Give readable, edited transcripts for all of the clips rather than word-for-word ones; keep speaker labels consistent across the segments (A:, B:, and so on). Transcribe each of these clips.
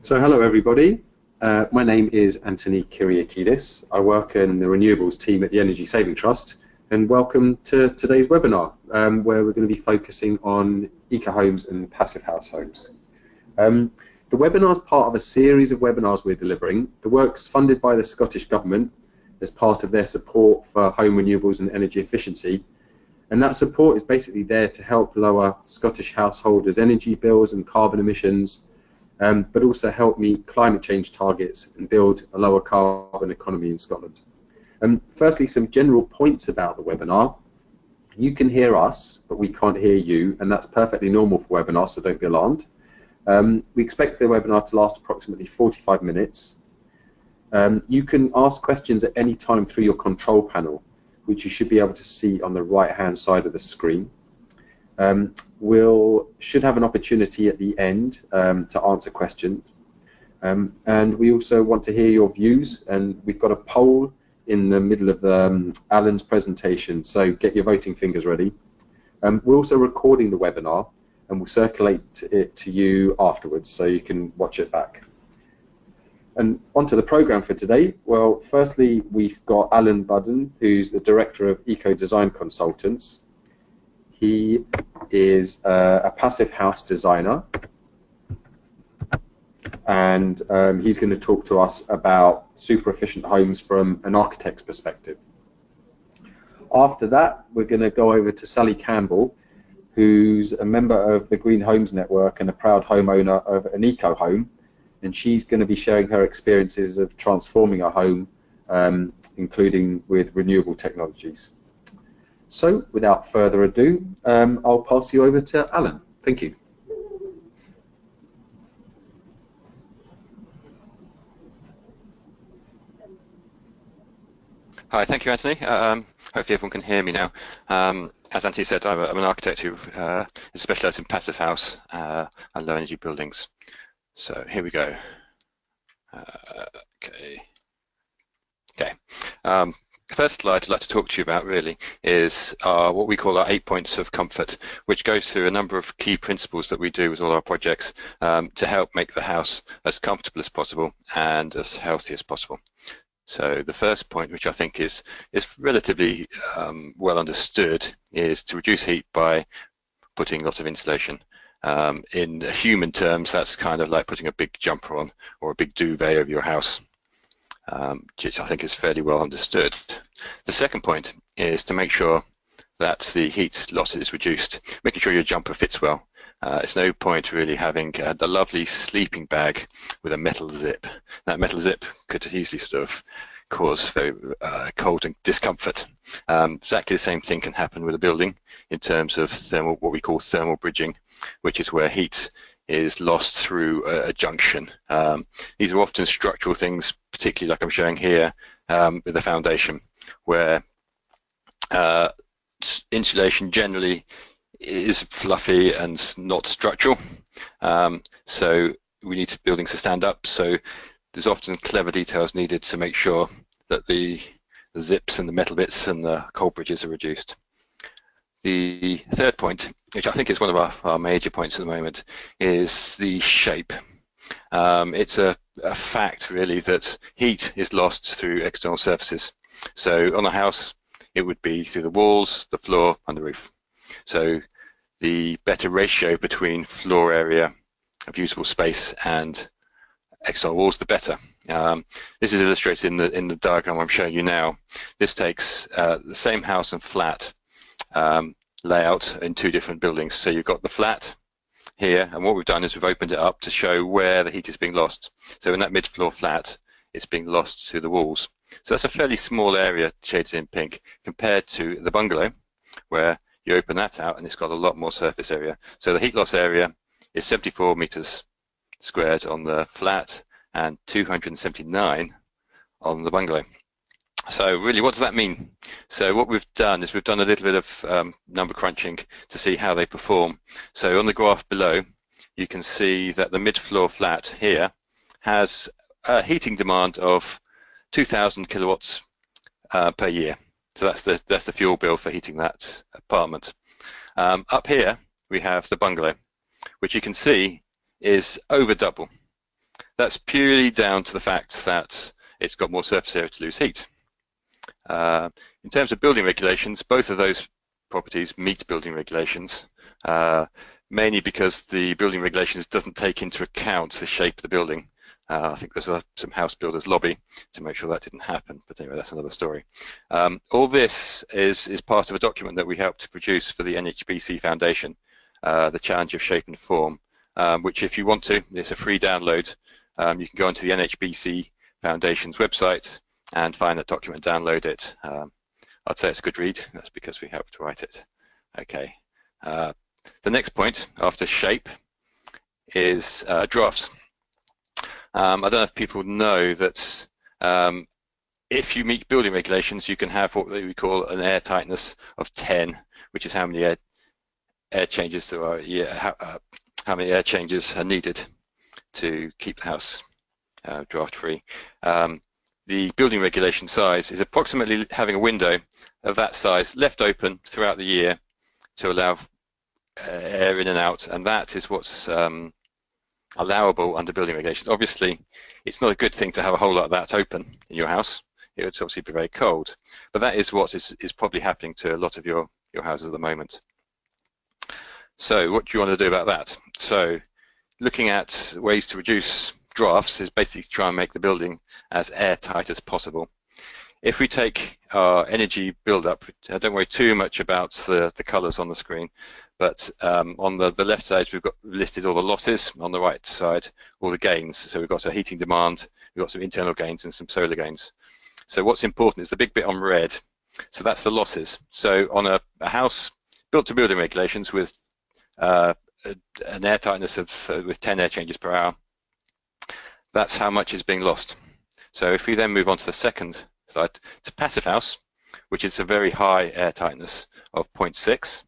A: So hello everybody, my name is Anthony Kyriakidis. I work in the renewables team at the Energy Saving Trust, and welcome to today's webinar where we're going to be focusing on eco-homes and passive house homes. The webinar is part of a series of webinars we're delivering. The work's funded by the Scottish Government as part of their support for home renewables and energy efficiency, and that support is basically there to help lower Scottish householders' energy bills and carbon emissions, but also help meet climate change targets and build a lower carbon economy in Scotland. Firstly, some general points about the webinar. You can hear us, but we can't hear you, and that's perfectly normal for webinars, so don't be alarmed. We expect the webinar to last approximately 45 minutes. You can ask questions at any time through your control panel, which you should be able to see on the right-hand side of the screen. We should have an opportunity at the end to answer questions, and we also want to hear your views, and we've got a poll in the middle of Alan's presentation, so get your voting fingers ready. We're also recording the webinar and we'll circulate it to you afterwards so you can watch it back. And onto the programme for today. Well, firstly, we've got Alan Budden, who's the Director of Eco Design Consultants. He is a passive house designer, and he's going to talk to us about super efficient homes from an architect's perspective. After that, we're going to go over to Sally Campbell, who's a member of the Green Homes Network and a proud homeowner of an Ecohome, and she's going to be sharing her experiences of transforming a home, including with renewable technologies. So, without further ado, I'll pass you over to Alan. Thank you.
B: Hi, thank you, Anthony. Hopefully everyone can hear me now. As Anthony said, I'm an architect who is specialised in passive house and low energy buildings. So here we go. Okay. First slide I'd like to talk to you about really is what we call our 8 points of comfort, which goes through a number of key principles that we do with all our projects to help make the house as comfortable as possible and as healthy as possible. So the first point, which I think is relatively well understood, is to reduce heat by putting lots of insulation. In human terms, that's kind of like putting a big jumper on or a big duvet over your house, which I think is fairly well understood. The second point is to make sure that the heat loss is reduced, making sure your jumper fits well. It's no point really having the lovely sleeping bag with a metal zip. That metal zip could easily sort of cause very cold and discomfort. Exactly the same thing can happen with a building in terms of thermal, what we call thermal bridging, which is where heat is lost through a junction. These are often structural things, particularly like I'm showing here with the foundation, where insulation generally is fluffy and not structural. So we need buildings to stand up. So there's often clever details needed to make sure that the zips and the metal bits and the cold bridges are reduced. The third point, which I think is one of our major points at the moment, is the shape. It's a fact really that heat is lost through external surfaces. So on a house, it would be through the walls, the floor, and the roof. So the better ratio between floor area of usable space and external walls, the better. This is illustrated in the diagram I'm showing you now. This takes the same house and flat layout in two different buildings. So you've got the flat here, and what we've done is we've opened it up to show where the heat is being lost. So in that mid-floor flat, it's being lost through the walls. So that's a fairly small area shaded in pink compared to the bungalow, where you open that out and it's got a lot more surface area. So the heat loss area is 74 meters squared on the flat and 279 on the bungalow. So really, what does that mean? So what we've done is we've done a little bit of number crunching to see how they perform. So on the graph below, you can see that the mid-floor flat here has a heating demand of 2,000 kilowatts per year. So that's the fuel bill for heating that apartment. Up here we have the bungalow, which you can see is over double. that's purely down to the fact that it's got more surface area to lose heat. In terms of building regulations, both of those properties meet building regulations, mainly because the building regulations doesn't take into account the shape of the building. I think there's some house builders lobby to make sure that didn't happen, but anyway, that's another story. All this is part of a document that we helped to produce for the NHBC Foundation, the Challenge of Shape and Form, which if you want to, it's a free download. You can go onto the NHBC Foundation's website and find that document, download it. I'd say it's a good read. That's because we helped to write it. Okay. The next point after shape is drafts. I don't know if people know that if you meet building regulations, you can have what we call an air tightness of 10, which is how many air changes there are. How many air changes are needed to keep the house draft free. The building regulation size is approximately having a window of that size left open throughout the year to allow air in and out, and that is what's allowable under building regulations. Obviously, it's not a good thing to have a whole lot of that open in your house. It would obviously be very cold, but that is what is probably happening to a lot of your houses at the moment. So what do you want to do about that? So looking at ways to reduce drafts is basically to try and make the building as airtight as possible. If we take our energy build-up, don't worry too much about the colours on the screen, but on the left side we've got listed all the losses, on the right side all the gains. So we've got a heating demand, we've got some internal gains and some solar gains. So what's important is the big bit on red. So that's the losses. So on a house built to building regulations with an air tightness of with 10 air changes per hour, that's how much is being lost. So if we then move on to the second slide, to Passivhaus, which is a very high air tightness of 0.6,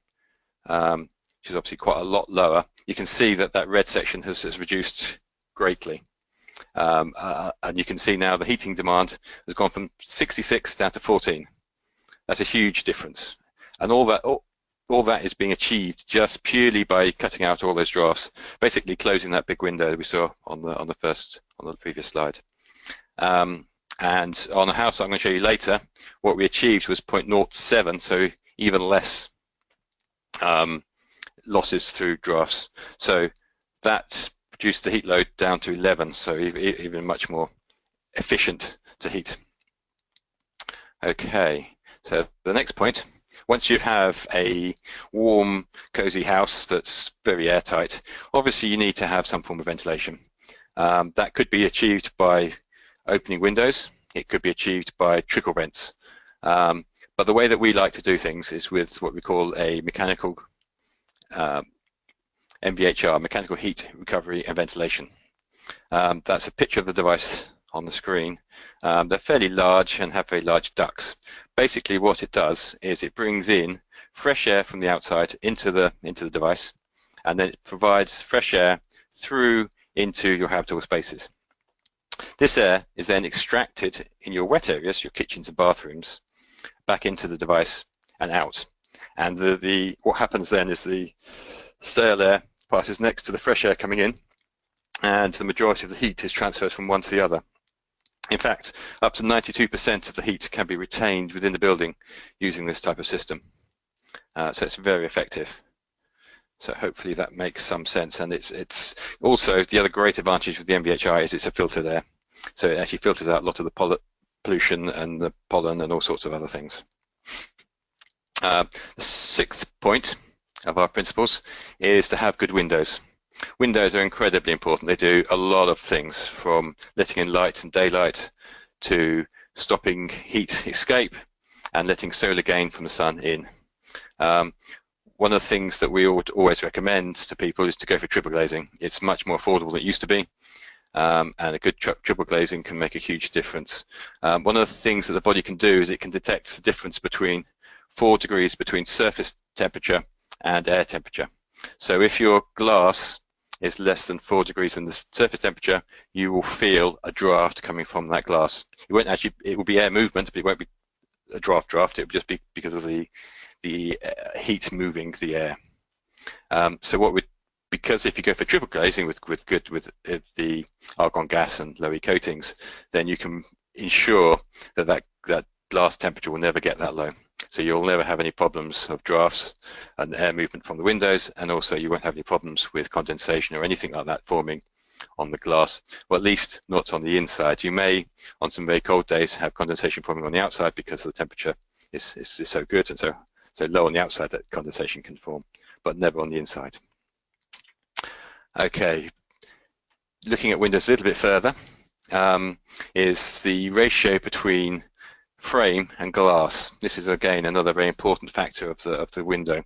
B: which is obviously quite a lot lower, you can see that that red section has reduced greatly. And you can see now the heating demand has gone from 66 down to 14. That's a huge difference. And all that is being achieved just purely by cutting out all those drafts, basically closing that big window that we saw on the previous slide. And on a house I'm going to show you later, what we achieved was 0.07, so even less losses through drafts. So that reduced the heat load down to 11, so even much more efficient to heat. Okay, so the next point, once you have a warm, cozy house that's very airtight, obviously you need to have some form of ventilation. That could be achieved by opening windows, it could be achieved by trickle vents. But the way that we like to do things is with what we call a mechanical MVHR, mechanical heat recovery and ventilation. That's a picture of the device on the screen. They're fairly large and have very large ducts. Basically what it does is it brings in fresh air from the outside into the device, and then it provides fresh air through into your habitable spaces. This air is then extracted in your wet areas, your kitchens and bathrooms, back into the device and out. And what happens then is the stale air passes next to the fresh air coming in, and the majority of the heat is transferred from one to the other. In fact, up to 92% of the heat can be retained within the building using this type of system. So it's very effective. So hopefully that makes some sense. And it's also, the other great advantage with the MVHI is it's a filter there. So it actually filters out a lot of the pollution and the pollen and all sorts of other things. The sixth point of our principles is to have good windows. Windows are incredibly important. They do a lot of things, from letting in light and daylight to stopping heat escape and letting solar gain from the sun in. One of the things that we always recommend to people is to go for triple glazing. It's much more affordable than it used to be, and a good triple glazing can make a huge difference. One of the things that the body can do is it can detect the difference between 4 degrees between surface temperature and air temperature. So if your glass is less than 4 degrees in the surface temperature, you will feel a draft coming from that glass. It won't actually, it will be air movement, but it won't be a draft. It will just be because of the heat moving the air. So what we're because if you go for triple glazing with the argon gas and low E coatings, then you can ensure that glass temperature will never get that low. So you'll never have any problems of drafts and air movement from the windows, and also you won't have any problems with condensation or anything like that forming on the glass, or at least not on the inside. You may, on some very cold days, have condensation forming on the outside because the temperature is so good and so low on the outside that condensation can form, but never on the inside. Okay, looking at windows a little bit further, is the ratio between frame and glass. This is again another very important factor of the window.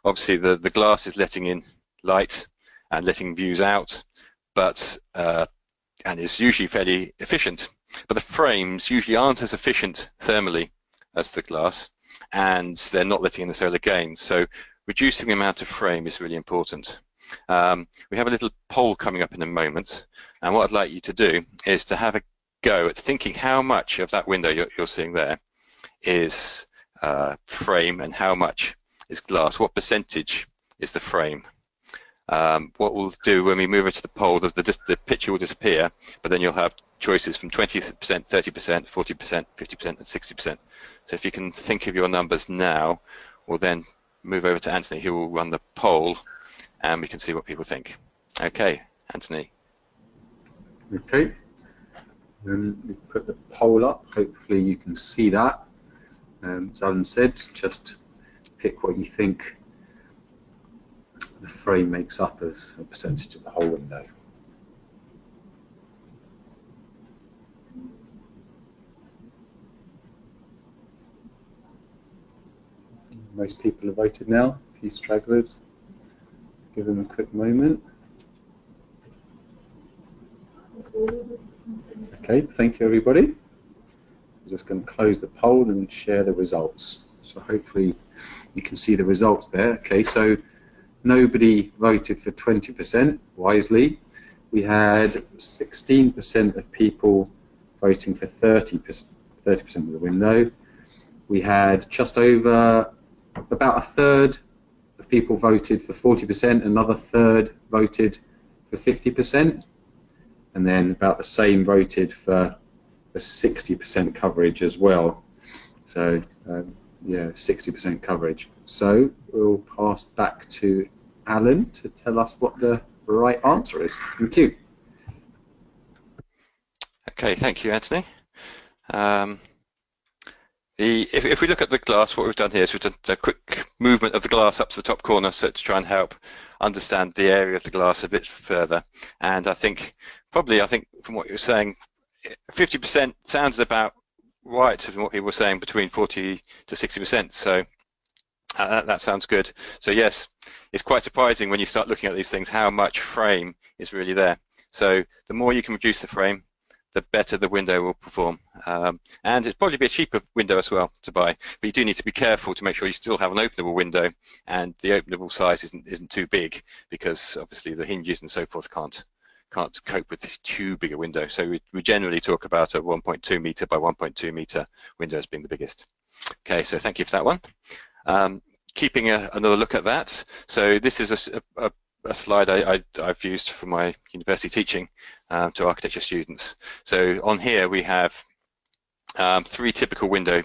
B: Obviously the glass is letting in light and letting views out, but and is usually fairly efficient, but the frames usually aren't as efficient thermally as the glass, and they're not letting in the solar gain. So reducing the amount of frame is really important. We have a little poll coming up in a moment, and what I'd like you to do is to have a go at thinking how much of that window you're seeing there is frame and how much is glass. What percentage is the frame? What we'll do when we move it to the poll, the picture will disappear, but then you'll have choices from 20%, 30%, 40%, 50%, and 60%. So if you can think of your numbers now, we'll then move over to Anthony, who will run the poll, and we can see what people think. Okay, Anthony.
A: Okay. We put the poll up. Hopefully you can see that. As Alan said, just pick what you think the frame makes up as a percentage of the whole window. Most people have voted now. A few stragglers. Give them a quick moment. Okay, thank you everybody. I'm just going to close the poll and share the results. So hopefully you can see the results there. Okay, so nobody voted for 20%, wisely. We had 16% of people voting for 30% of the window. We had just over about a third of people voted for 40%, another third voted for 50%. And then about the same voted for the 60% coverage as well. So yeah, 60% coverage. So we'll pass back to Alan to tell us what the right answer is. Thank you.
B: Okay, thank you, Anthony. If we look at the glass, what we've done here is we've done a quick movement of the glass up to the top corner, so to try and help understand the area of the glass a bit further. And I think from what you're saying, 50% sounds about right from what people were saying, between 40 to 60%. So that sounds good. So yes, it's quite surprising when you start looking at these things how much frame is really there. So the more you can reduce the frame, the better the window will perform. And it'd probably be a cheaper window as well to buy, but you do need to be careful to make sure you still have an openable window, and the openable size isn't too big, because obviously the hinges and so forth can't cope with too big a window. So we generally talk about a 1.2 meter by 1.2 meter window as being the biggest. Okay, so thank you for that one. Keeping another look at that. So this is a slide I've used for my university teaching to architecture students. So on here we have 3 typical window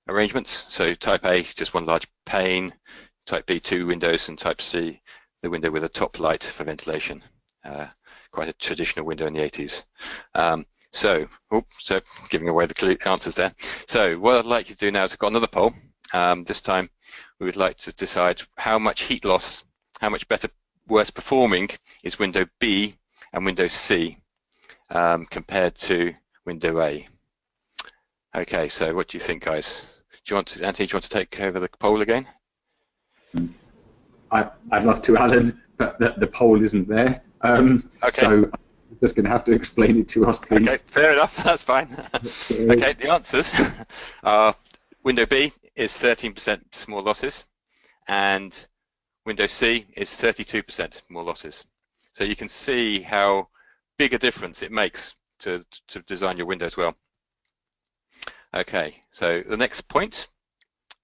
B: arrangements. So type A, just one large pane, type B, 2 windows, and type C, the window with a top light for ventilation. Quite a traditional window in the 80s. So giving away the answers there. So what I'd like you to do now is I've got another poll. This time we would like to decide how much heat loss, how much worse performing is window B and window C compared to window A. Okay, so what do you think, guys? Anthony, do you want to take over the poll again?
A: I'd love to, Alan, but the poll isn't there. Okay. So I'm just going to have to explain it to us, please.
B: Okay, fair enough, that's fine. Okay, the answers are window B is 13% more losses, and window C is 32% more losses. So you can see how big a difference it makes to design your windows well. Okay, so the next point,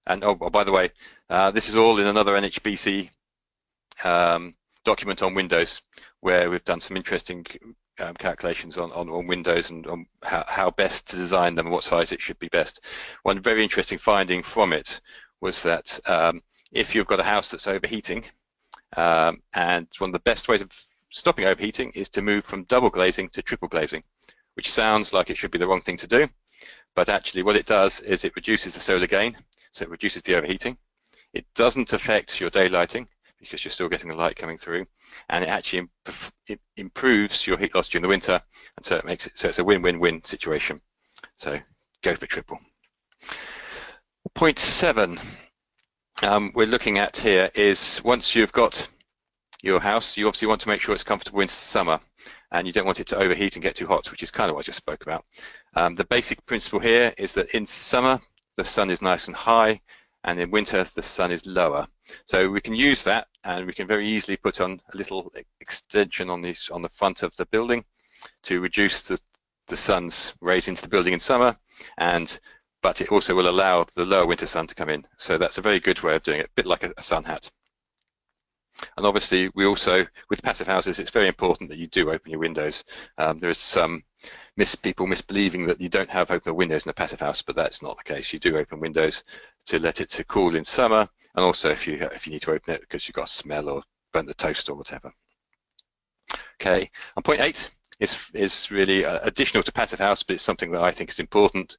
B: and oh by the way, this is all in another NHBC document on Windows where we've done some interesting calculations on windows and on how best to design them and what size it should be best. One very interesting finding from it was that if you've got a house that's overheating, and one of the best ways of stopping overheating is to move from double glazing to triple glazing, which sounds like it should be the wrong thing to do, but actually what it does is it reduces the solar gain, so it reduces the overheating. It doesn't affect your daylighting because you're still getting the light coming through, and it actually improves your heat loss during the winter, and so it makes it so it's a win-win-win situation. So go for triple. Point 7 we're looking at here is once you've got your house, you obviously want to make sure it's comfortable in summer, and you don't want it to overheat and get too hot, which is kind of what I just spoke about. The basic principle here is that in summer the sun is nice and high, and in winter the sun is lower. So we can use that, and we can very easily put on a little extension on the front of the building to reduce the sun's rays into the building in summer, but it also will allow the lower winter sun to come in. So that's a very good way of doing it, a bit like a sun hat. And obviously we also, with passive houses, it's very important that you do open your windows. There is some people misbelieving that you don't have open windows in a passive house, but that's not the case. You do open windows to let it to cool in summer, and also if you need to open it because you've got a smell or burnt the toast or whatever. Okay, and point 8 is really additional to passive house, but it's something that I think is important,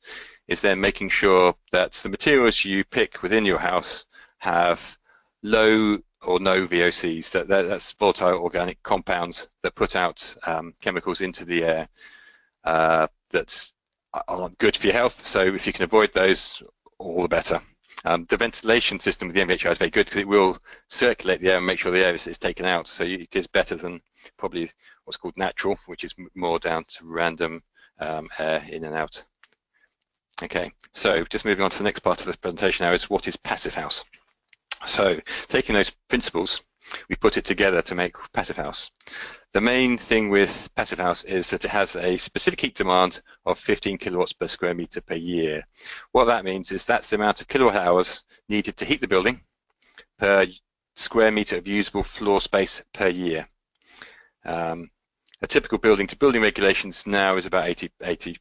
B: is then making sure that the materials you pick within your house have low or no VOCs, that's volatile organic compounds that put out chemicals into the air that aren't good for your health. So if you can avoid those, all the better. The ventilation system with the MVHR is very good because it will circulate the air and make sure the air is taken out. So it is better than probably what's called natural, which is more down to random air in and out. Okay, so just moving on to the next part of this presentation now is what is passive house. So taking those principles, we put it together to make passive house. The main thing with passive house is that it has a specific heat demand of 15 kilowatts per square meter per year. What that means is that's the amount of kilowatt hours needed to heat the building per square meter of usable floor space per year. A typical building to building regulations now is about 80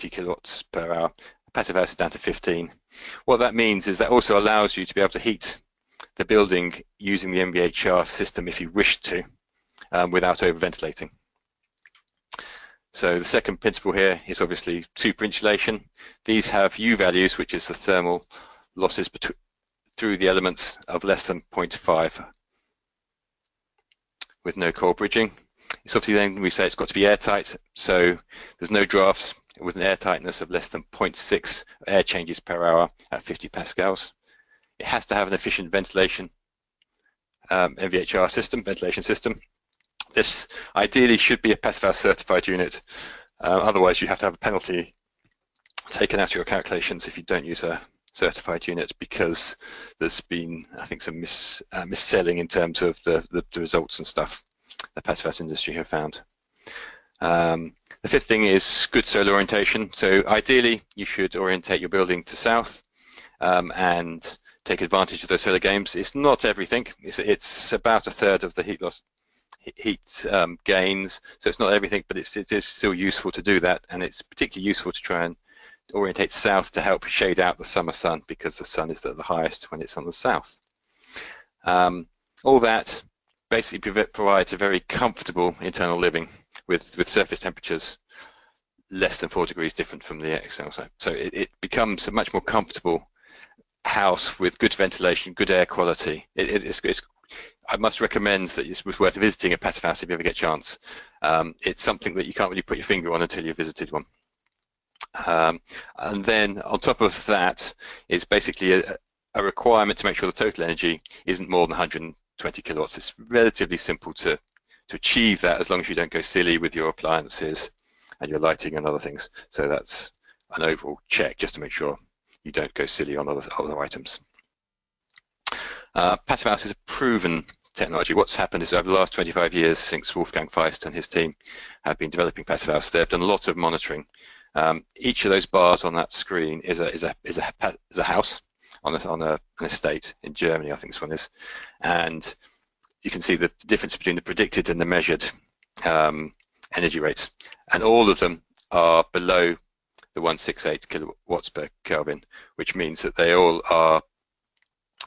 B: kilowatts per hour. Passive house is down to 15. What that means is that also allows you to be able to heat the building using the MVHR system if you wish to, without over-ventilating. So the second principle here is obviously super insulation. These have U values, which is the thermal losses through the elements of less than 0.5 with no core bridging. It's obviously then we say it's got to be airtight, so there's no drafts with an air tightness of less than 0.6 air changes per hour at 50 pascals. It has to have an efficient ventilation MVHR system, ventilation system. This ideally should be a Passivhaus certified unit. Otherwise, you have to have a penalty taken out of your calculations if you don't use a certified unit, because there's been, I think, some mis-selling in terms of the results and stuff the Passivhaus industry have found. The fifth thing is good solar orientation. So ideally, you should orientate your building to south and take advantage of those solar gains. It's not everything. It's about a third of the heat loss, gains. So it's not everything, but it is still useful to do that, and it's particularly useful to try and orientate south to help shade out the summer sun, because the sun is at the highest when it's on the south. All that basically provides a very comfortable internal living with surface temperatures less than 4 degrees different from the external side. So it becomes a much more comfortable house with good ventilation, good air quality. I must recommend that it's worth visiting a passive house if you ever get a chance. It's something that you can't really put your finger on until you've visited one. And then on top of that is basically a requirement to make sure the total energy isn't more than 120 kilowatts. It's relatively simple to achieve that, as long as you don't go silly with your appliances and your lighting and other things. So that's an overall check, just to make sure you don't go silly on other items. Passivhaus is a proven technology. What's happened is over the last 25 years, since Wolfgang Feist and his team have been developing Passivhaus, they've done a lot of monitoring. Each of those bars on that screen is a house on an estate in Germany, I think this one is, and you can see the difference between the predicted and the measured energy rates, and all of them are below the 168 kilowatts per Kelvin, which means that they all are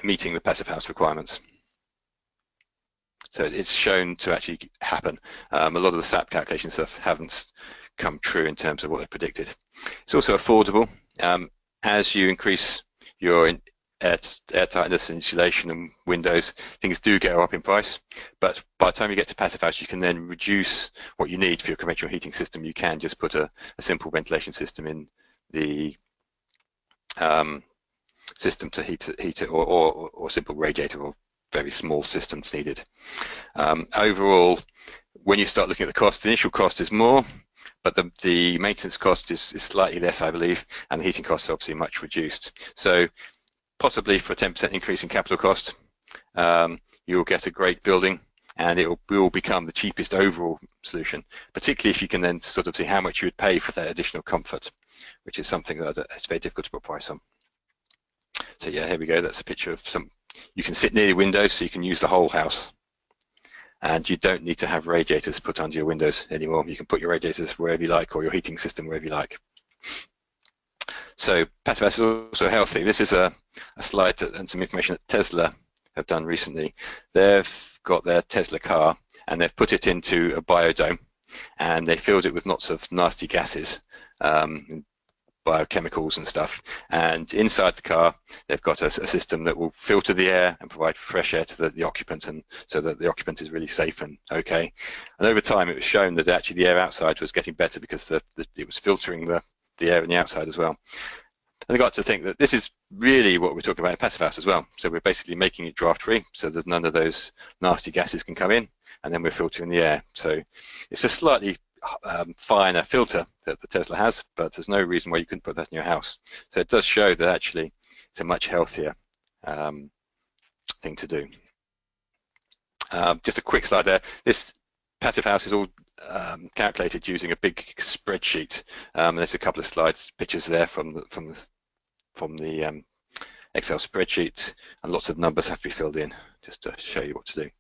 B: meeting the Passivhaus requirements. So it's shown to actually happen. A lot of the SAP calculation stuff haven't come true in terms of what they predicted. It's also affordable. As you increase your airtightness, insulation and windows, things do go up in price, but by the time you get to Passivhaus, you can then reduce what you need for your conventional heating system. You can just put a simple ventilation system in the system to heat it, or a simple radiator, or very small systems needed. Overall, when you start looking at the cost, the initial cost is more, but the maintenance cost is slightly less, I believe, and the heating cost is obviously much reduced. So possibly for a 10% increase in capital cost, you'll get a great building, and it will become the cheapest overall solution, particularly if you can then sort of see how much you would pay for that additional comfort, which is something that it's very difficult to put a price on. So yeah, here we go. That's a picture of some. You can sit near the windows, so you can use the whole house, and you don't need to have radiators put under your windows anymore. You can put your radiators wherever you like, or your heating system wherever you like. So Passivhaus is also healthy. This is a slide and some information that Tesla have done recently. They've got their Tesla car, and they've put it into a biodome, and they filled it with lots of nasty gases, biochemicals and stuff, and inside the car they've got a system that will filter the air and provide fresh air to the occupant, and so that the occupant is really safe and okay. And over time it was shown that actually the air outside was getting better because it was filtering the air in the outside as well. And I got to think that this is really what we're talking about in Passivhaus as well. So we're basically making it draft free, so that none of those nasty gases can come in, and then we're filtering the air. So it's a slightly finer filter that the Tesla has, but there's no reason why you couldn't put that in your house. So it does show that actually it's a much healthier thing to do. Just a quick slide there. This Passivhaus is all calculated using a big spreadsheet. There's a couple of slides, pictures there from the Excel spreadsheet, and lots of numbers have to be filled in just to show you what to do.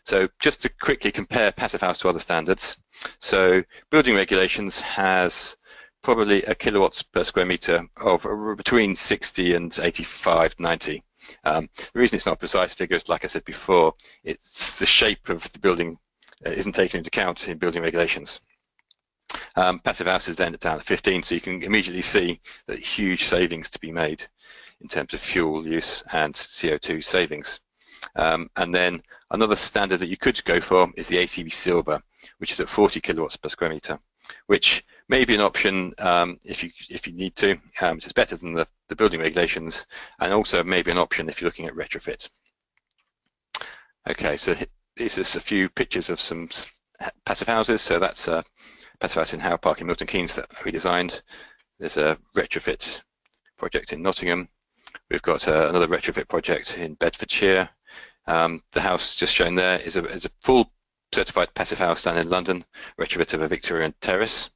B: So just to quickly compare Passivhaus to other standards. So building regulations has probably a kilowatts per square meter of between 60 and 85, 90. The reason it's not a precise figure is, like I said before, it's the shape of the building isn't taken into account in building regulations. Passivhaus is then down at 15, so you can immediately see that huge savings to be made in terms of fuel use and CO2 savings. And then another standard that you could go for is the ACB Silver, which is at 40 kilowatts per square meter, which may be an option if you need to, which is better than the building regulations, and also maybe an option if you're looking at retrofit. Okay, so these are a few pictures of some Passivhauses. So that's a Passivhaus in Howe Park in Milton Keynes that we designed. There's a retrofit project in Nottingham. We've got another retrofit project in Bedfordshire. The house just shown there is a full certified Passivhaus down in London, retrofit of a Victorian terrace.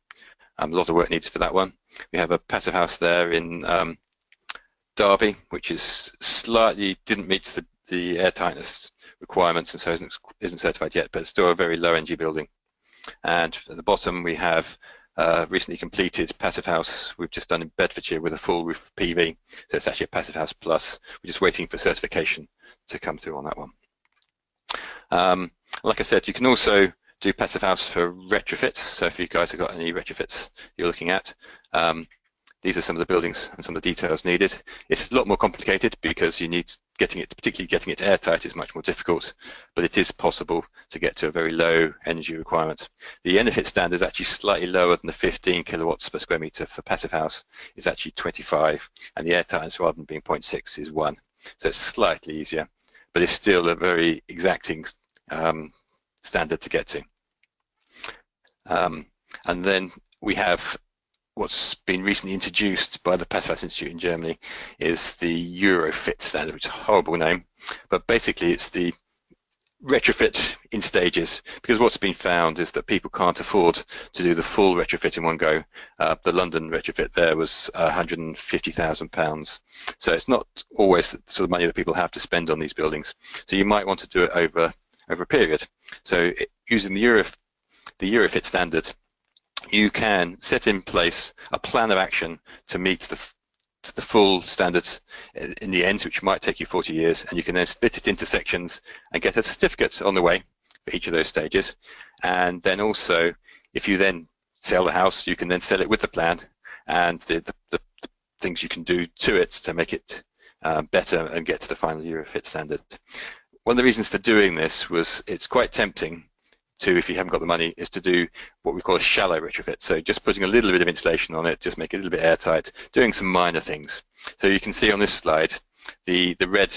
B: A lot of work needed for that one. We have a Passivhaus there in Derby, which is didn't meet the air tightness requirements, and so isn't certified yet, but it's still a very low energy building. And at the bottom we have recently completed Passivhaus we've just done in Bedfordshire with a full roof PV. So it's actually a Passivhaus Plus. We're just waiting for certification to come through on that one. Like I said, you can also do Passivhaus for retrofits. So if you guys have got any retrofits you're looking at, these are some of the buildings and some of the details needed. It's a lot more complicated because you need particularly getting it airtight is much more difficult, but it is possible to get to a very low energy requirement. The Enefit standard is actually slightly lower than the 15 kilowatts per square meter for Passivhaus. It's actually 25, and the airtightness, rather than being 0.6, is 1. So it's slightly easier, but it's still a very exacting standard to get to. And then we have what's been recently introduced by the Passivhaus Institute in Germany is the Eurofit standard, which is a horrible name, but basically it's the retrofit in stages, because what's been found is that people can't afford to do the full retrofit in one go. The London retrofit there was £150,000, so it's not always the sort of money that people have to spend on these buildings. So you might want to do it over over a period. So using the Eurofit standard, you can set in place a plan of action to meet the full standards in the end, which might take you 40 years, and you can then split it into sections and get a certificate on the way for each of those stages. And then also, if you then sell the house, you can then sell it with the plan and the things you can do to it to make it better and get to the final Eurofit standard. One of the reasons for doing this was it's quite tempting to, if you haven't got the money, is to do what we call a shallow retrofit. So just putting a little bit of insulation on it, just make it a little bit airtight, doing some minor things. So you can see on this slide, the red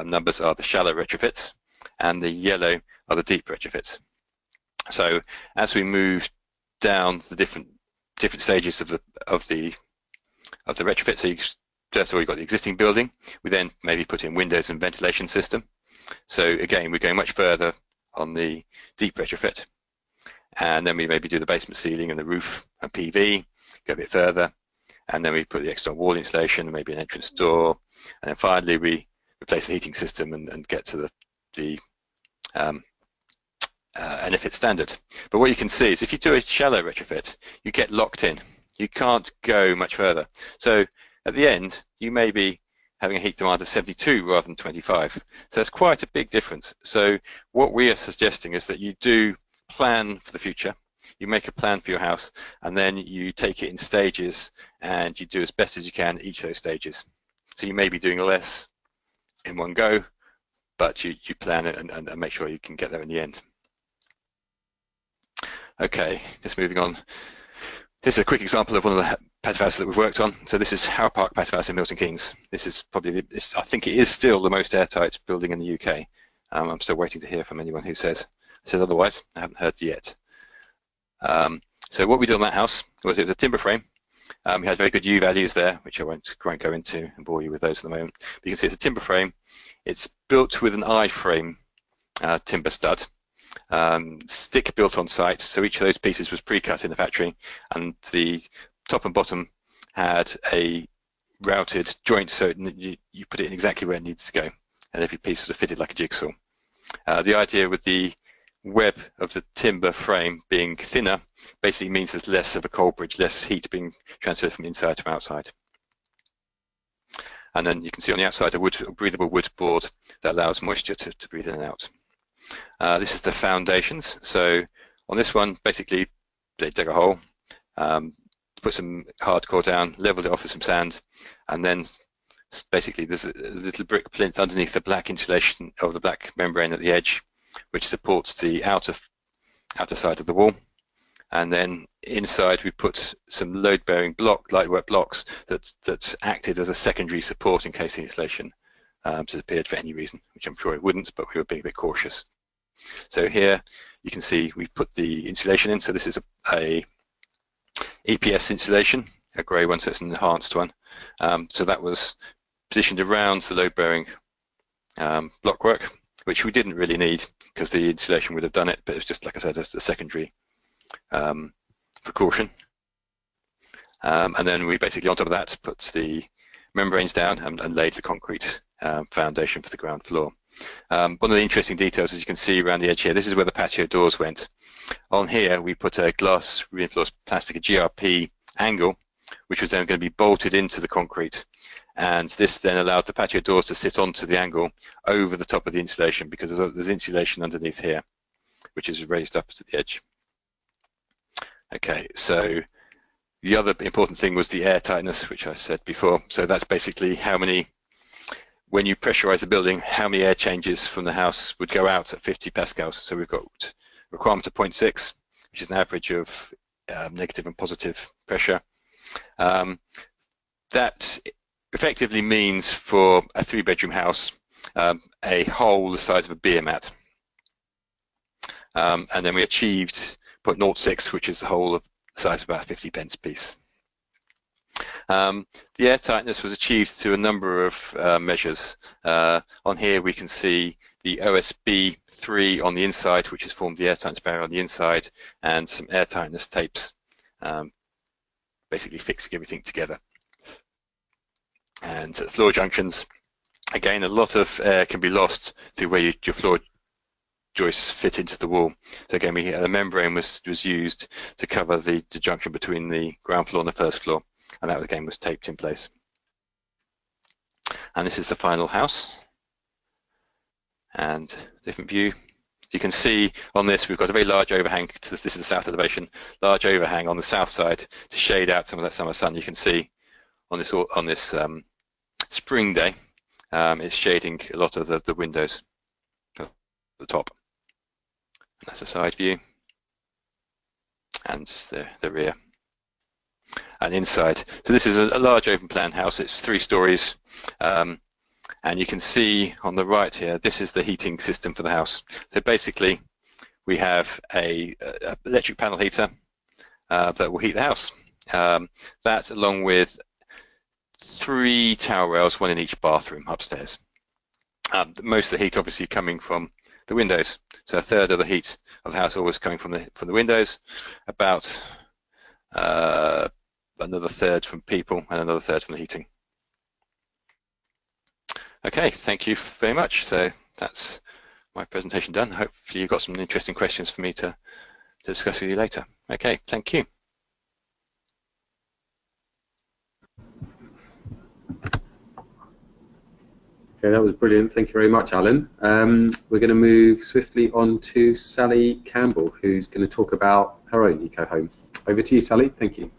B: numbers are the shallow retrofits, and the yellow are the deep retrofits. So as we move down the different stages of the retrofit, so first of all, you've got the existing building. We then maybe put in windows and ventilation system. So again, we're going much further on the deep retrofit, and then we maybe do the basement ceiling and the roof and PV, go a bit further, and then we put the external wall insulation and maybe an entrance door, and then finally we replace the heating system and get to the NFIT standard. But what you can see is if you do a shallow retrofit, you get locked in. You can't go much further. So at the end, you may be having a heat demand of 72 rather than 25. So that's quite a big difference. So what we are suggesting is that you do plan for the future, you make a plan for your house, and then you take it in stages and you do as best as you can each of those stages. So you may be doing less in one go, but you plan it and make sure you can get there in the end. Okay, just moving on. This is a quick example of one of the Passivhauses that we've worked on. So this is Howard Park Passivhaus in Milton Keynes. This is probably, I think it is still the most airtight building in the UK. I'm still waiting to hear from anyone who says otherwise. I haven't heard yet. So what we did on that house was it was a timber frame. We had very good U values there, which I won't go into and bore you with those at the moment. But you can see it's a timber frame. It's built with an I-frame timber stud. Stick built on site, so each of those pieces was pre-cut in the factory, and the top and bottom had a routed joint, so you put it in exactly where it needs to go, and every piece was fitted like a jigsaw. The idea with the web of the timber frame being thinner basically means there's less of a cold bridge, less heat being transferred from inside to outside. And then you can see on the outside a breathable wood board that allows moisture to breathe in and out. This is the foundations. So on this one, basically, they dug a hole, put some hardcore down, leveled it off with some sand, and then basically there's a little brick plinth underneath the black insulation of the black membrane at the edge, which supports the outer side of the wall. And then inside we put some load-bearing lightweight blocks that acted as a secondary support in case the insulation disappeared for any reason, which I'm sure it wouldn't, but we were being a bit cautious. So here you can see we put the insulation in. So this is a EPS insulation, a grey one, so it's an enhanced one. So that was positioned around the load-bearing blockwork, which we didn't really need because the insulation would have done it, but it was just, like I said, a secondary precaution. And then we basically, on top of that, put the membranes down and laid the concrete foundation for the ground floor. One of the interesting details, as you can see around the edge here, this is where the patio doors went. On here, we put a glass reinforced plastic, a GRP angle, which was then going to be bolted into the concrete. And this then allowed the patio doors to sit onto the angle over the top of the insulation, because there's insulation underneath here, which is raised up to the edge. Okay, so the other important thing was the air tightness, which I said before. So that's basically how many, when you pressurize the building, how many air changes from the house would go out at 50 pascals. So we've got requirement of 0.6, which is an average of negative and positive pressure. That effectively means for a 3-bedroom house, a hole the size of a beer mat. And then we achieved 0.06, which is the hole of the size of about a 50 pence piece. The air tightness was achieved through a number of measures. On here we can see the OSB 3 on the inside, which has formed the air tightness barrier on the inside, and some air tightness tapes, basically fixing everything together. And at the floor junctions, again, a lot of air can be lost through where your floor joists fit into the wall. So again, the membrane was used to cover the junction between the ground floor and the first floor, and that again was taped in place. And this is the final house, and different view. You can see on this we've got a very large overhang. This is the south elevation, large overhang on the south side to shade out some of that summer sun. You can see on this spring day, it's shading a lot of the windows at the top. And that's the side view, and the rear. And inside, so this is a large open plan house. It's 3 stories. And you can see on the right here, this is the heating system for the house. So basically, we have a electric panel heater that will heat the house. That, along with 3 towel rails, 1 in each bathroom upstairs. Most of the heat obviously coming from the windows. So 1/3 of the heat of the house always coming from the windows. About another 1/3 from people, and another 1/3 from the heating. Okay, thank you very much. So that's my presentation done. Hopefully you've got some interesting questions for me to discuss with you later. Okay, thank you.
A: Okay, that was brilliant. Thank you very much, Alan. We're going to move swiftly on to Sally Campbell, who's going to talk about her own Ecohome. Over to you, Sally. Thank you.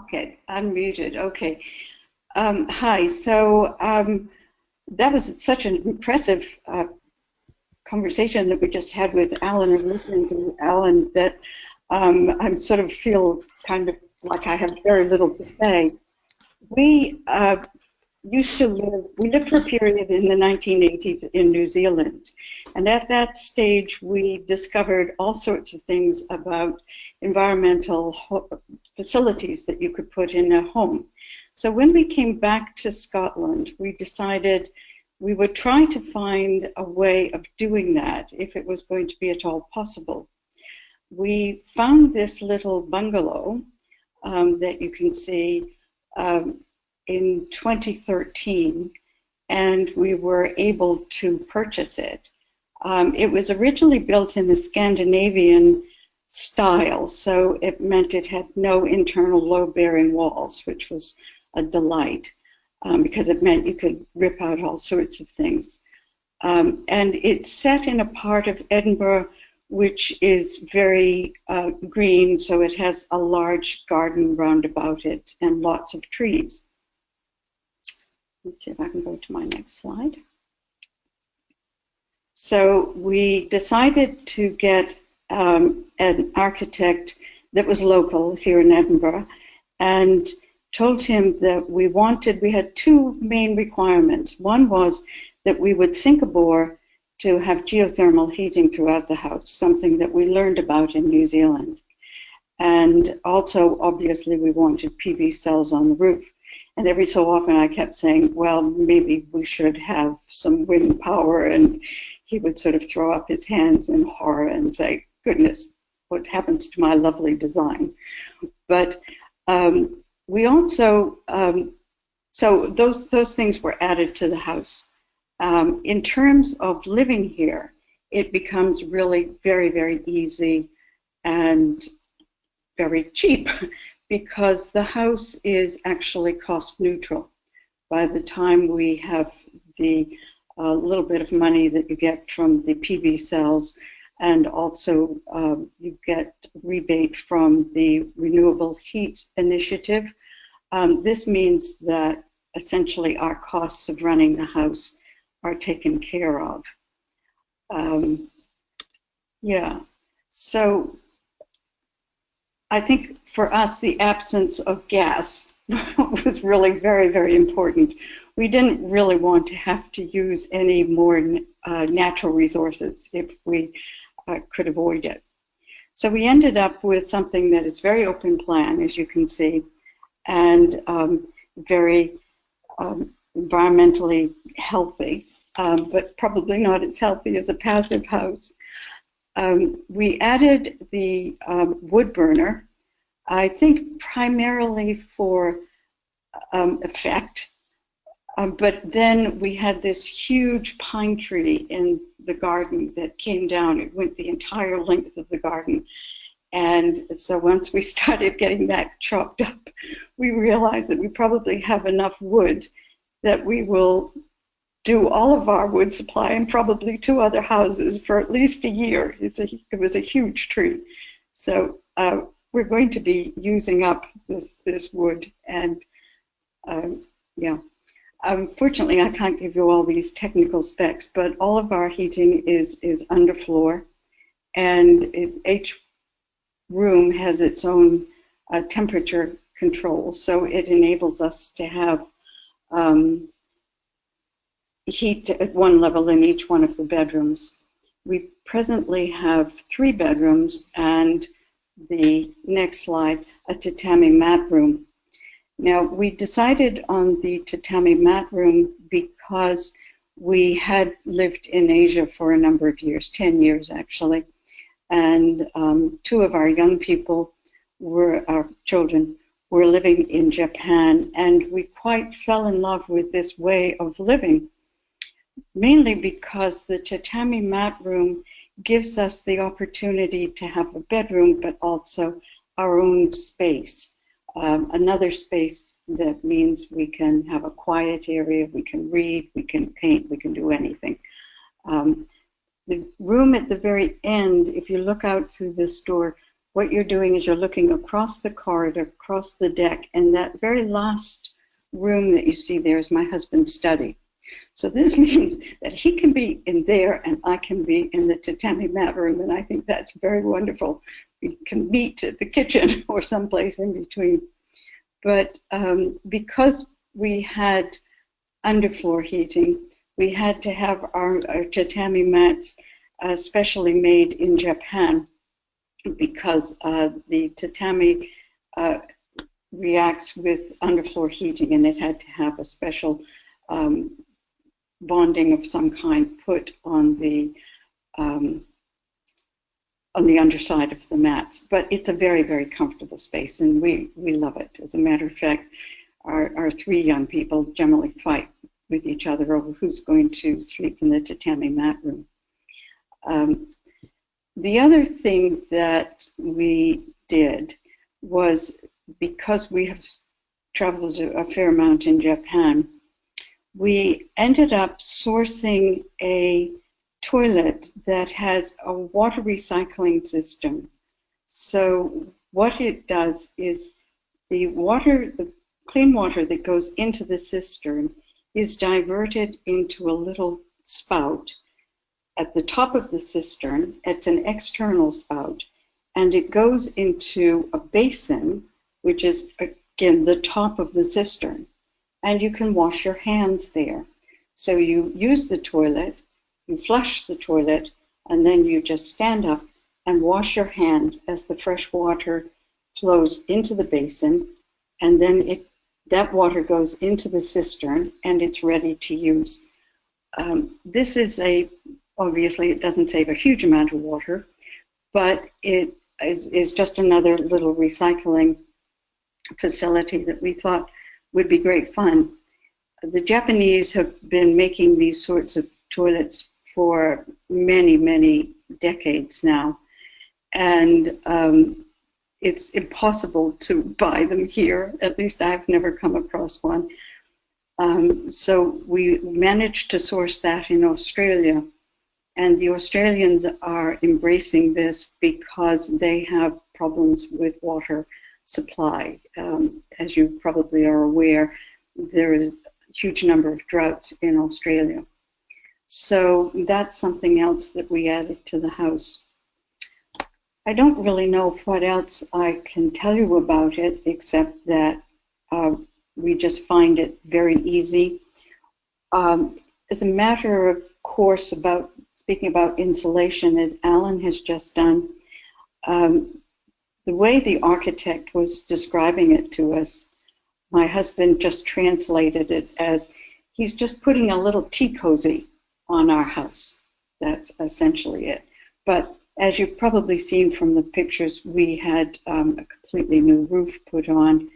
C: Okay, unmuted. Okay. Hi. So that was such an impressive conversation that we just had with Alan, and listening to Alan, that I sort of feel kind of like I have very little to say. We we lived for a period in the 1980s in New Zealand, and at that stage we discovered all sorts of things about environmental facilities that you could put in a home. So when we came back to Scotland, we decided we would try to find a way of doing that if it was going to be at all possible. We found this little bungalow that you can see in 2013, and we were able to purchase it. It was originally built in the Scandinavian style, so it meant it had no internal load-bearing walls, which was a delight, because it meant you could rip out all sorts of things. And it's set in a part of Edinburgh which is very green, so it has a large garden round about it and lots of trees. Let's see if I can go to my next slide. So we decided to get an architect that was local here in Edinburgh, and told him that we had 2 main requirements. One was that we would sink a bore to have geothermal heating throughout the house, something that we learned about in New Zealand. And also, obviously, we wanted PV cells on the roof. And every so often I kept saying, well, maybe we should have some wind power, and he would sort of throw up his hands in horror and say, goodness, what happens to my lovely design? But we also, so those things were added to the house. In terms of living here, it becomes really very, very easy and very cheap, because the house is actually cost neutral. By the time we have the little bit of money that you get from the PV cells, and also you get rebate from the Renewable Heat Initiative, this means that essentially our costs of running the house are taken care of. Yeah, so I think for us the absence of gas was really very, very important. We didn't really want to have to use any more natural resources if we could avoid it. So we ended up with something that is very open plan, as you can see, and very environmentally healthy, but probably not as healthy as a passive house. We added the wood burner, I think primarily for effect, but then we had this huge pine tree in the garden that came down. It went the entire length of the garden. And so once we started getting that chopped up, we realized that we probably have enough wood that we will do all of our wood supply and probably 2 other houses for at least a year. It was a huge tree. So we're going to be using up this wood. And yeah, unfortunately, I can't give you all these technical specs, but all of our heating is underfloor, and each room has its own temperature control, so it enables us to have heat at one level in each one of the bedrooms. We presently have 3 bedrooms, and the next slide, a tatami mat room. Now, we decided on the tatami mat room because we had lived in Asia for a number of years, 10 years actually, and 2 of our young people our children were living in Japan, and we quite fell in love with this way of living, mainly because the tatami mat room gives us the opportunity to have a bedroom, but also our own space. Another space that means we can have a quiet area, we can read, we can paint, we can do anything. The room at the very end, if you look out through this door, what you're doing is you're looking across the corridor, across the deck, and that very last room that you see there is my husband's study. So this means that he can be in there and I can be in the tatami mat room, and I think that's very wonderful. We can meet at the kitchen or someplace in between. But because we had underfloor heating, we had to have our tatami mats specially made in Japan, because the tatami reacts with underfloor heating, and it had to have a special bonding of some kind put on the underside of the mats. But it's a very, very comfortable space, and we love it. As a matter of fact, our 3 young people generally fight with each other over who's going to sleep in the tatami mat room. The other thing that we did was, because we have traveled a fair amount in Japan, we ended up sourcing a toilet that has a water recycling system. So what it does is the clean water that goes into the cistern is diverted into a little spout at the top of the cistern. It's an external spout, and it goes into a basin, which is, again, the top of the cistern, and you can wash your hands there. So you use the toilet, you flush the toilet, and then you just stand up and wash your hands as the fresh water flows into the basin, and then that water goes into the cistern, and it's ready to use. This is obviously it doesn't save a huge amount of water, but it is just another little recycling facility that we thought would be great fun. The Japanese have been making these sorts of toilets for many, many decades now, and it's impossible to buy them here. At least I've never come across one. So we managed to source that in Australia, and the Australians are embracing this because they have problems with water supply. As you probably are aware, there is a huge number of droughts in Australia. So that's something else that we added to the house. I don't really know what else I can tell you about it, except that we just find it very easy. As a matter of course, speaking about insulation, as Alan has just done, the way the architect was describing it to us, my husband just translated it as he's just putting a little tea cozy on our house. That's essentially it. But as you've probably seen from the pictures, we had a completely new roof put on,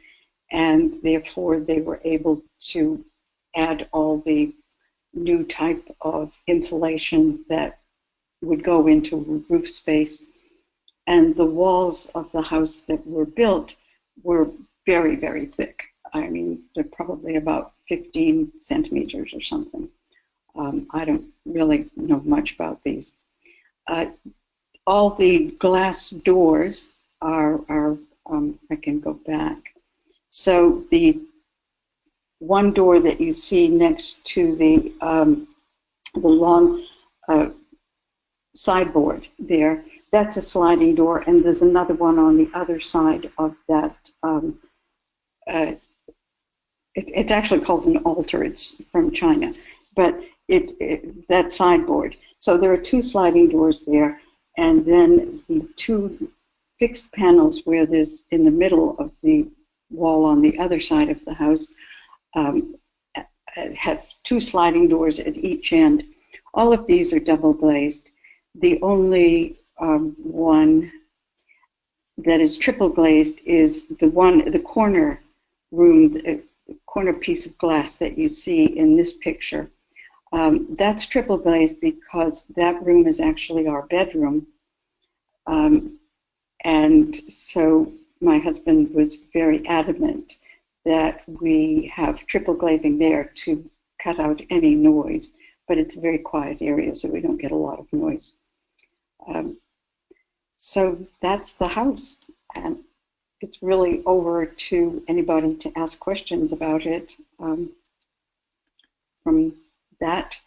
C: and therefore they were able to add all the new type of insulation that would go into roof space. And the walls of the house that were built were very, very thick. I mean, they're probably about 15 centimeters or something. I don't really know much about these. All the glass doors are I can go back. So the one door that you see next to the long sideboard there, that's a sliding door, and there's another one on the other side of that. It's actually called an altar. It's from China, but it's that sideboard. So there are two sliding doors there, and then the two fixed panels where there's in the middle of the wall on the other side of the house have two sliding doors at each end. All of these are double glazed. The only one that is triple glazed is the corner room, the corner piece of glass that you see in this picture. That's triple glazed because that room is actually our bedroom. And so my husband was very adamant that we have triple glazing there to cut out any noise, but it's a very quiet area, so we don't get a lot of noise. So that's the house, and it's really over to anybody to ask questions about it, from that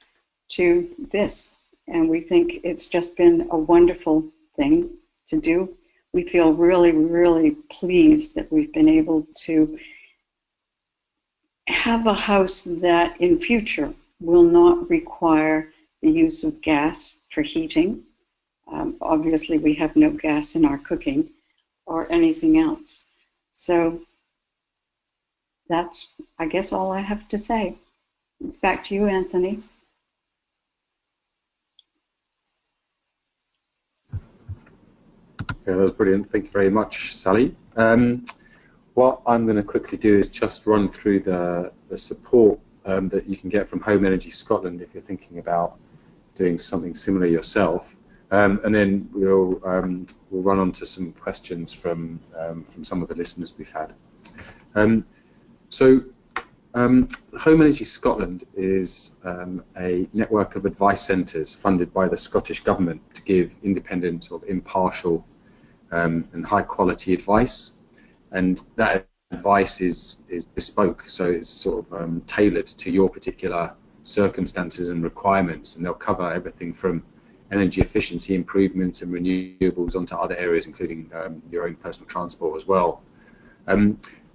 C: to this. And we think it's just been a wonderful thing to do. We feel really, really pleased that we've been able to have a house that in future will not require the use of gas for heating. Obviously, we have no gas in our cooking or anything else. So that's, I guess, all I have to say. It's back to you, Anthony.
A: Okay, that was brilliant. Thank you very much, Sally. What I'm going to quickly do is just run through the support that you can get from Home Energy Scotland if you're thinking about doing something similar yourself. And then we'll run on to some questions from some of the listeners we've had. Home Energy Scotland is a network of advice centres funded by the Scottish Government to give independent, sort of impartial and high quality advice. And that advice is bespoke, so it's sort of tailored to your particular circumstances and requirements, and they'll cover everything from energy efficiency improvements and renewables onto other areas, including your own personal transport as well.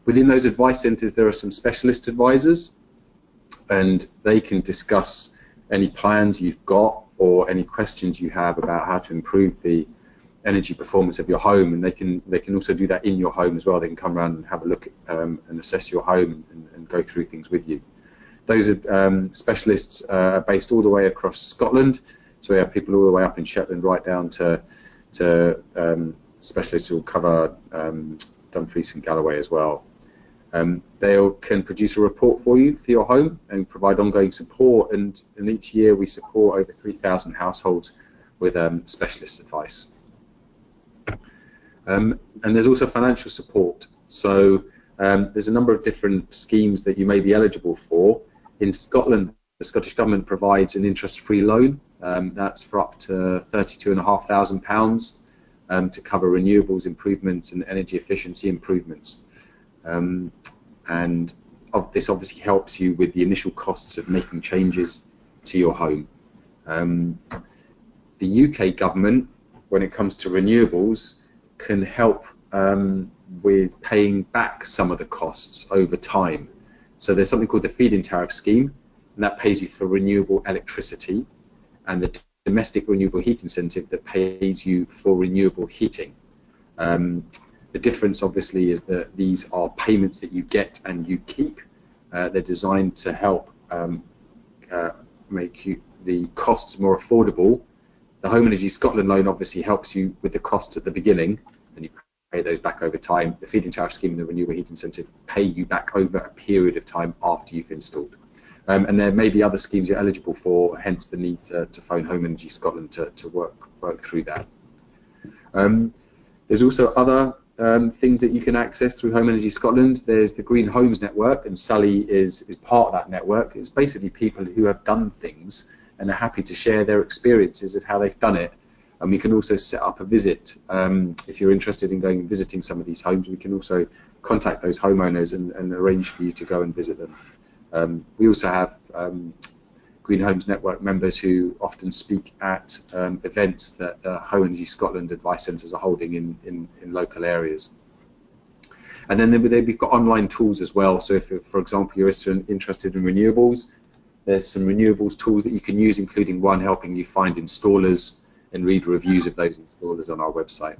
A: Within those advice centres, there are some specialist advisors, and they can discuss any plans you've got or any questions you have about how to improve the energy performance of your home, and they can also do that in your home as well. They can come around and have a look and assess your home and go through things with you. Those specialists are based all the way across Scotland, so we have people all the way up in Shetland right down to specialists who will cover Dumfries and Galloway as well. They can produce a report for you for your home and provide ongoing support, and each year we support over 3,000 households with specialist advice. And there's also financial support. So there's a number of different schemes that you may be eligible for. In Scotland, the Scottish Government provides an interest-free loan. That's for up to £32,500 to cover renewables improvements and energy efficiency improvements. And this obviously helps you with the initial costs of making changes to your home. The UK government, when it comes to renewables, can help with paying back some of the costs over time. So there's something called the feed-in tariff scheme, and that pays you for renewable electricity, and the domestic renewable heat incentive that pays you for renewable heating. The difference obviously is that these are payments that you get and you keep. They're designed to help make the costs more affordable The Home Energy Scotland loan obviously helps you with the costs at the beginning, and you pay those back over time. The feed-in tariff scheme and the renewable heat incentive pay you back over a period of time after you've installed. And there may be other schemes you're eligible for, hence the need to phone Home Energy Scotland to work through that. There's also other things that you can access through Home Energy Scotland. There's the Green Homes Network, and Sally is part of that network. It's basically people who have done things and are happy to share their experiences of how they've done it. And we can also set up a visit. If you're interested in going and visiting some of these homes, we can also contact those homeowners and arrange for you to go and visit them. We also have Green Homes Network members who often speak at events that Home Energy Scotland advice centres are holding in local areas. And then we've got online tools as well. So if, for example, you're interested in renewables, there's some renewables tools that you can use, including one helping you find installers and read reviews of those installers on our website.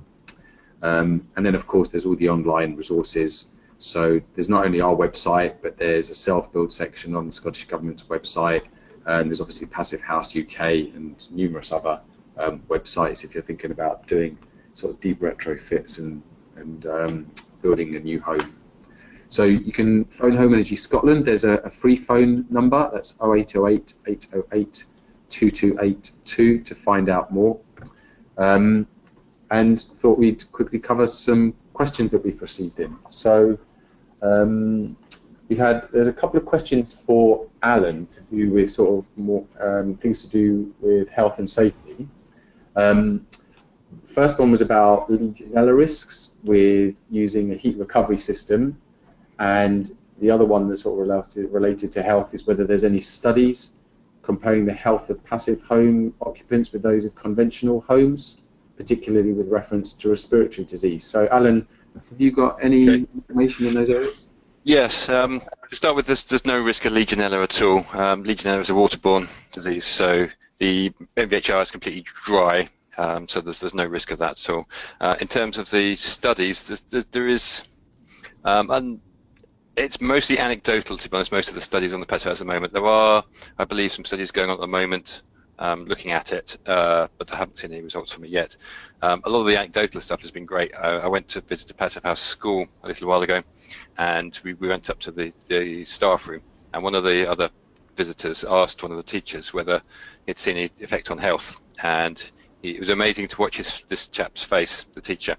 A: And then, of course, there's all the online resources. So there's not only our website, but there's a self-build section on the Scottish Government's website. And there's obviously Passivhaus UK and numerous other websites if you're thinking about doing sort of deep retrofits and building a new home. So you can phone Home Energy Scotland. There's a free phone number, that's 0808 808 2282 to find out more. And thought we'd quickly cover some questions that we've received in. So there's a couple of questions for Alan to do with sort of more things to do with health and safety. First one was about Legionella risks with using a heat recovery system, and the other one that's sort of related to health is whether there's any studies comparing the health of passive home occupants with those of conventional homes, particularly with reference to respiratory disease. So Alan, have you got any information in those areas?
B: Yes, to start with, there's no risk of Legionella at all. Legionella is a waterborne disease, so the MVHR is completely dry, so there's no risk of that at all. In terms of the studies, there is, and it's mostly anecdotal, to be honest, most of the studies on the Passivhaus at the moment. There are, I believe, some studies going on at the moment looking at it, but I haven't seen any results from it yet. A lot of the anecdotal stuff has been great. I went to visit a Passivhaus school a little while ago, and we went up to the staff room, and one of the other visitors asked one of the teachers whether he'd seen any effect on health, and it was amazing to watch this chap's face, the teacher.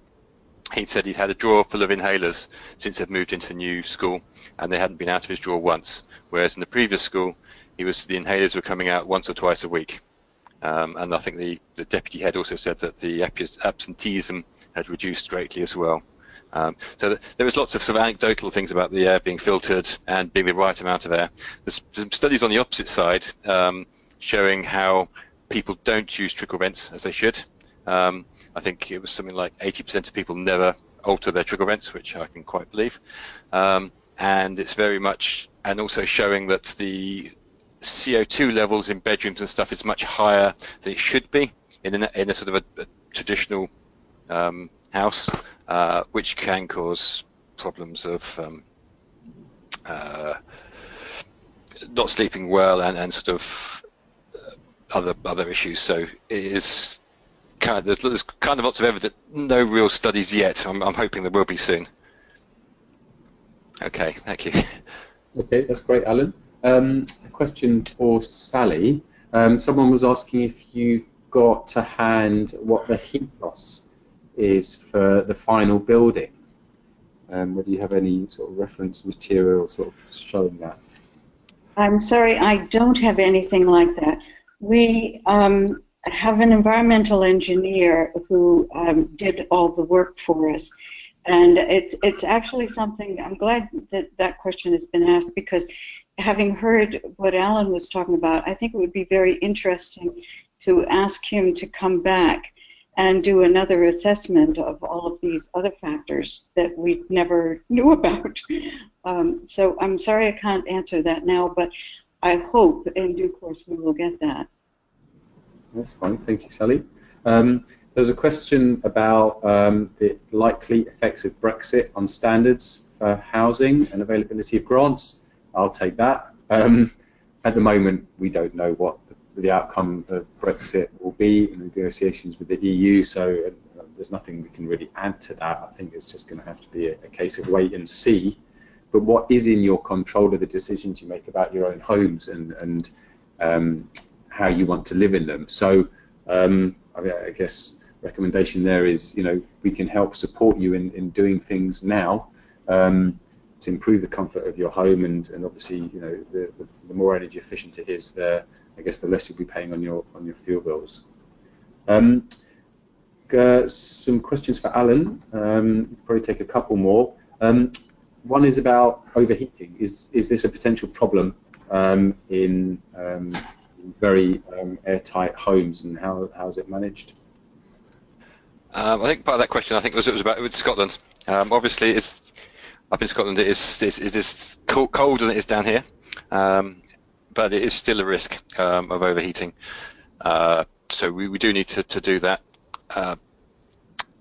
B: He said he'd had a drawer full of inhalers since they'd moved into the new school, and they hadn't been out of his drawer once, whereas in the previous school, the inhalers were coming out once or twice a week. And I think the deputy head also said that the absenteeism had reduced greatly as well. So there was lots of sort of anecdotal things about the air being filtered and being the right amount of air. There's some studies on the opposite side showing how people don't use trickle vents as they should. I think it was something like 80% of people never alter their trickle vents, which I can quite believe. And it's very much, and also showing that the CO2 levels in bedrooms and stuff is much higher than it should be in a sort of a traditional house, which can cause problems of not sleeping well and sort of other issues. So it is there's kind of lots of evidence, no real studies yet. I'm hoping there will be soon. Okay, thank you.
A: Okay, that's great, Alan. A question for Sally. Someone was asking if you've got to hand what the heat loss is for the final building. Whether you have any sort of reference material sort of showing that.
C: I'm sorry, I don't have anything like that. We have an environmental engineer who did all the work for us, and it's actually something. I'm glad that question has been asked, because having heard what Alan was talking about, I think it would be very interesting to ask him to come back and do another assessment of all of these other factors that we never knew about. So I'm sorry I can't answer that now, but I hope in due course we will get that.
A: That's fine, thank you, Sally. There's a question about the likely effects of Brexit on standards for housing and availability of grants. I'll take that. At the moment, we don't know what the outcome of Brexit will be in negotiations with the EU. So there's nothing we can really add to that. I think it's just going to have to be a case of wait and see. But what is in your control are the decisions you make about your own homes and how you want to live in them. So I guess recommendation there is, we can help support you in doing things now to improve the comfort of your home, and obviously, the more energy efficient it is, I guess the less you'll be paying on your fuel bills. Some questions for Alan. Probably take a couple more. One is about overheating. Is this a potential problem in very airtight homes, and how's it managed?
B: I think part of that question, it was about Scotland. Obviously, it's up in Scotland. It is colder than it is down here, but it is still a risk of overheating. So we do need to do that. The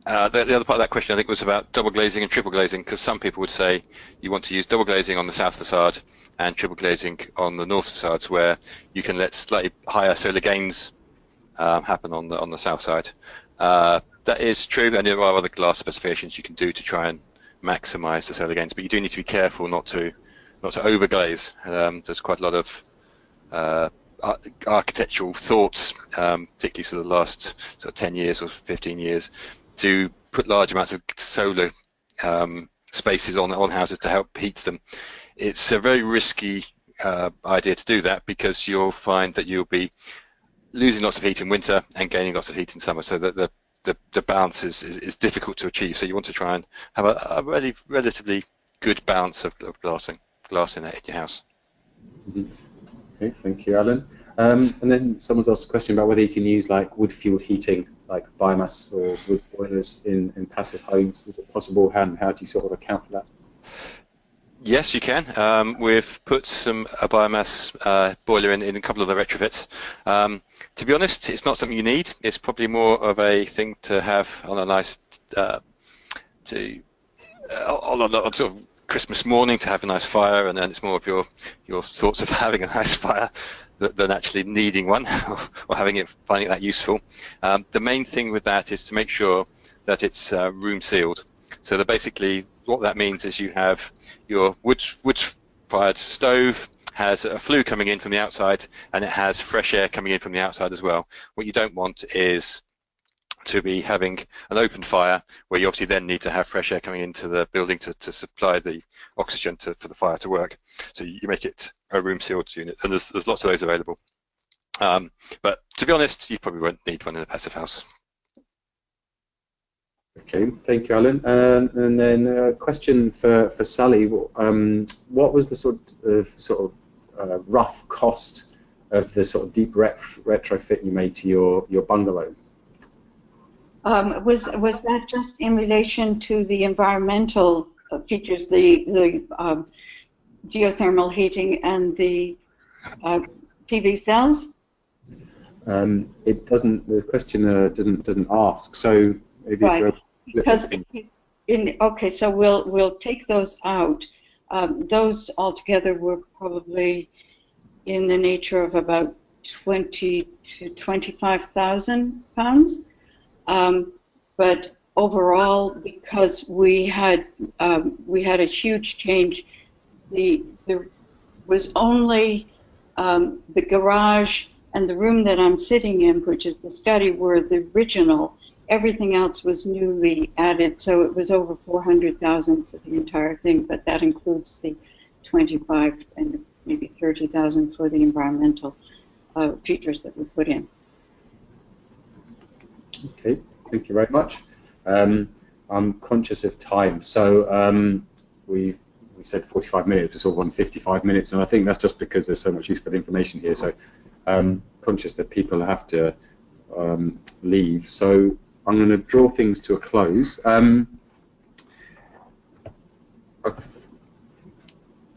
B: other part of that question, I think, was about double glazing and triple glazing, because some people would say you want to use double glazing on the south facade and triple glazing on the north facades, where you can let slightly higher solar gains happen on the south side. That is true, and there are other glass specifications you can do to try and maximise the solar gains, but you do need to be careful not to overglaze. There's quite a lot of architectural thoughts, particularly for the last 10 years or 15 years, to put large amounts of solar spaces on houses to help heat them. It's a very risky idea to do that, because you'll find that you'll be losing lots of heat in winter and gaining lots of heat in summer, so that the balance is difficult to achieve. So you want to try and have a relatively good balance of glass in your house.
A: Mm-hmm. Okay, thank you, Alan. And then someone's asked a question about whether you can use wood-fueled heating, like biomass or wood boilers in passive homes. Is it possible? How do you sort of account for that?
B: Yes, you can. We've put a biomass boiler in a couple of the retrofits. To be honest, it's not something you need. It's probably more of a thing to have on a nice on a sort of Christmas morning, to have a nice fire, and then it's more of your thoughts of having a nice fire than actually needing one or finding it that useful. The main thing with that is to make sure that it's room sealed. So that basically what that means is you have your wood-fired stove has a flue coming in from the outside, and it has fresh air coming in from the outside as well. What you don't want is to be having an open fire where you obviously then need to have fresh air coming into the building to supply the oxygen for the fire to work. So you make it a room sealed unit, and there's lots of those available. But to be honest, you probably won't need one in a passive house.
A: Okay, thank you, Alan. And then a question for Sally. What was the sort of rough cost of the sort of deep retrofit you made to your bungalow?
C: Was that just in relation to the environmental features, the geothermal heating and the PV cells?
A: It doesn't. The questioner doesn't ask. So maybe
C: right. Because okay, so we'll take those out. Those altogether were probably in the nature of about 20 to 25,000 pounds. But overall, because we had a huge change, there was only the garage and the room that I'm sitting in, which is the study, were the original. Everything else was newly added, so it was over 400,000 for the entire thing, but that includes the 25 and maybe 30,000 for the environmental features that we put in.
A: Okay, thank you very much. I'm conscious of time, so we said 45 minutes, we're sort of on 55 minutes, and I think that's just because there's so much useful information here, so conscious that people have to leave. So I'm going to draw things to a close.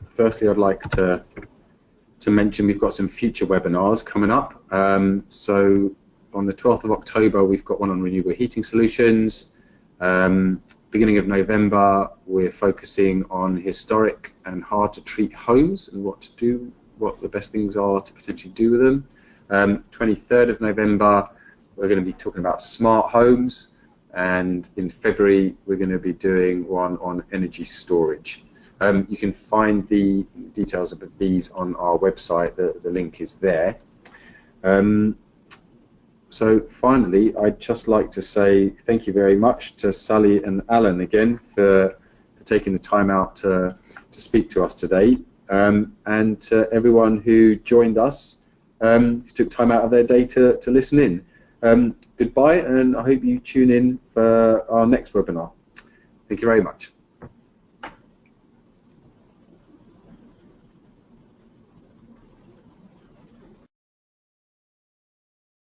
A: Firstly, I'd like to mention we've got some future webinars coming up. So on the 12th of October, we've got one on renewable heating solutions. Beginning of November, we're focusing on historic and hard to treat homes and what the best things are to potentially do with them. 23rd of November, we're going to be talking about smart homes, and in February we're going to be doing one on energy storage. You can find the details of these on our website. The link is there. So finally, I'd just like to say thank you very much to Sally and Alan again for taking the time out to speak to us today, and to everyone who joined us, who took time out of their day to listen in. Goodbye, and I hope you tune in for our next webinar. Thank you very much.